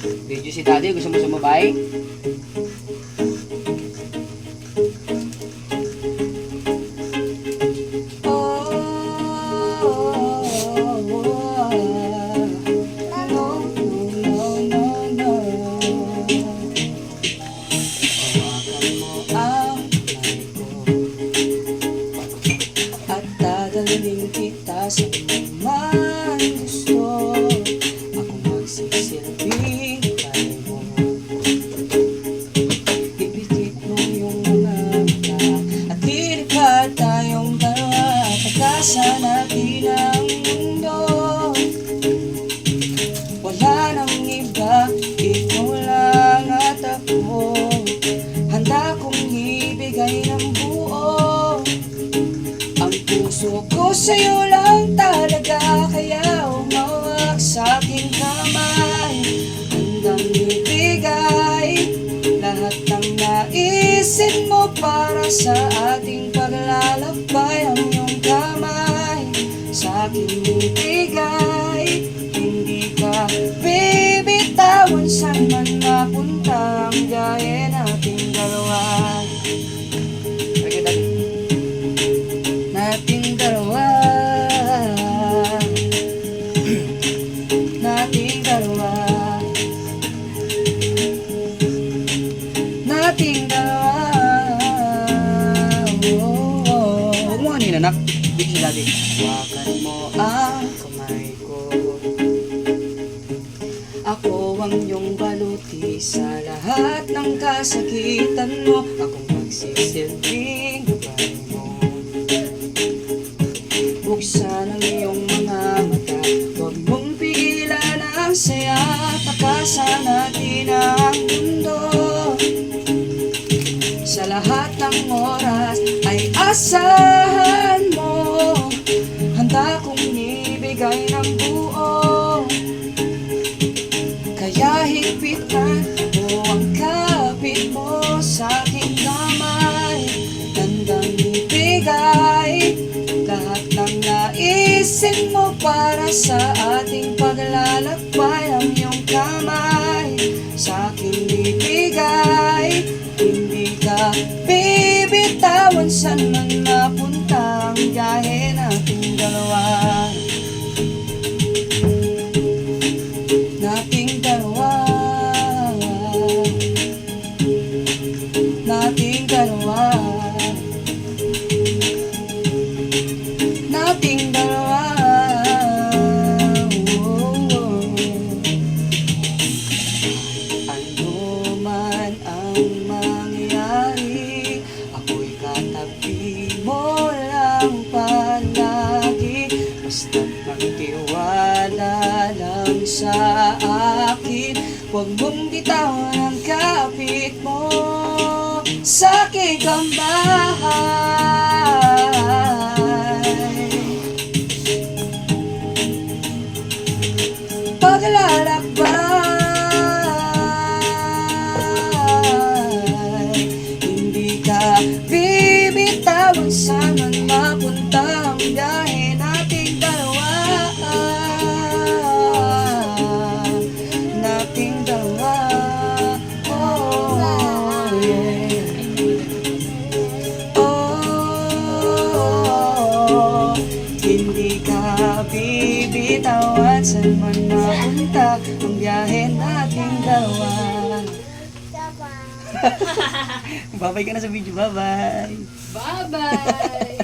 Video si Daddy, gusto mo sumabay? Dadalhin kita sa man gusto. Ako magsisilbing tayo mo. Ipitit mo yung mga mata at lilipad tayong dalawa. Pagkasa natin ang mundo. Wala nang iba, ikaw lang at ako. Handa kong ibigay ng buo. Puso ko sa'yo lang talaga, kaya umawak sa'king kamay. Handang ibigay lahat ng naisin mo para sa ating paglalakbay. Ang iyong kamay sa'king ibigay, hindi ka bibitawan. Saan man mapunta ang biyahe nating dalawa. Nating dalawa, nating dalawa, nating dalawa. Huwag mo kanina, anak. Video si Daddy. Hawakan mo ang kamay ko. Ako ang iyong baluti sa lahat ng kasakitan mo. Akong magsisilbing gabay mo. Buksan ang iyong mga mata, huwag mong pigilan ang saya. Takasan natin ang mundo. Sa lahat ng oras ay asahan mo. Handa kong ibigay ng buo. Kaya higpitan mo ang kapit mo sa aking kamay. Handang ibigay lahat ng naisin mo para sa ating paglalakbay. Ang iyong kamay sa aking ibigay, hindi ka bibitawan. Saan man mapunta ang biyahe nating dalawa. Nating dalawa, nating dalawa, nating dalawa. Ano man ang mangyari, ako'y katabi mo lang palagi. Basta't magtiwala lang sa akin. Huwag mong bitawan ang kapit mo sa aking kamay. Paglalakbay, hindi ka bibitawan. Saan man mapunta ang biyahe nating dalawa. Nating dalawa, oh yeah. Oh, hindi ka bibitawan. Saan man mapunta ang biyahe nating dalawa. Babay ka na sa video. Bye-bye. Bye-bye!